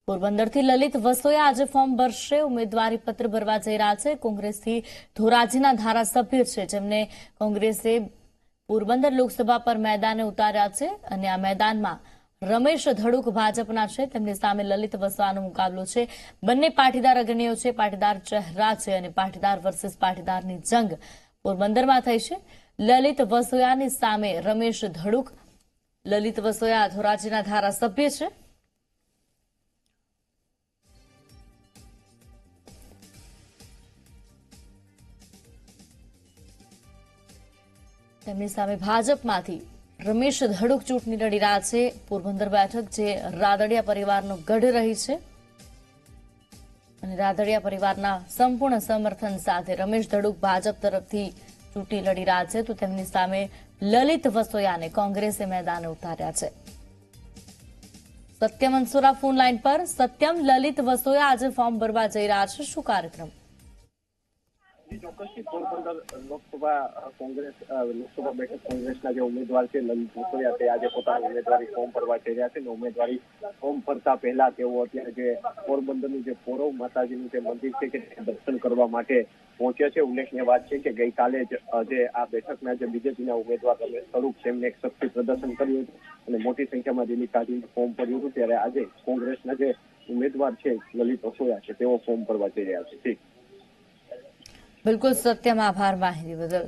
પોરબંદરથી લલિત વસોયા આજે ફોર્મ ભરશે। ઉમેદવારી પત્ર ભરવા જઈ રહ્યા છે। કોંગ્રેસથી ધોરાજીના ધારાસભ્ય છે, જેમને કોંગ્રેસે પોરબંદર લોકસભા પર મેદાને ઉતાર્યા છે અને આ મેદાનમાં રમેશ ધડુક ભાજપના છે, તેમની સામે લલિત વસોયાનો મુકાબલો છે। બંને પાટીદાર અગ્રણીઓ છે, પાટીદાર ચહેરા છે અને પાટીદાર વર્સિસ પાટીદારની જંગ પોરબંદરમાં થઈ છે। લલિત વસોયાની સામે રમેશ ધડુક। લલિત વસોયા ધોરાજીના ધારાસભ્ય છે। તેમની સામે ભાજપમાંથી રમેશ ધડુક ચૂંટણી લડી રહ્યા છે। પોરબંદર બેઠક જે રાદડિયા પરિવારનો ગઢ રહી છે અને રાદડિયા પરિવારના સંપૂર્ણ સમર્થન સાથે રમેશ ધડુક ભાજપ તરફથી ચૂંટણી લડી રહ્યા છે, તો તેમની સામે લલિત વસોયાને કોંગ્રેસે મેદાને ઉતાર્યા છે। સત્યમ અંસુરા ફોન લાઈન પર। સત્યમ, લલિત વસોયા આજે ફોર્મ ભરવા જઈ રહ્યા છે, શું કાર્યક્રમ? ચોક્કસથી પોરબંદર લોકસભા બેઠક કોંગ્રેસના જે ઉમેદવાર છે લલિત વસોયા, તે આજે પોતાનું ઉમેદવારી ફોર્મ ભરવા જઈ રહ્યા છે અને ઉમેદવારી ફોર્મ ભરતા પહેલા તેઓ અત્યારે જે પોરબંદરનું જે પોરવ માતાજીનું જે મંદિર છે કે દર્શન કરવા માટે પહોંચ્યા છે। ઉલ્લેખનીય વાત છે કે ગઈકાલે જ જે આ બેઠકના જે બીજેપીના ઉમેદવાર રમેશ ધડુક તેમને એક શક્તિ પ્રદર્શન કર્યું હતું અને મોટી સંખ્યામાં રેલી કાઢીને ફોર્મ ભર્યું હતું, ત્યારે આજે કોંગ્રેસના જે ઉમેદવાર છે લલિત વસોયા છે તેઓ ફોર્મ ભરવા જઈ રહ્યા છે। બિલકુલ સત્યમ, આભાર માહિતી બદલ।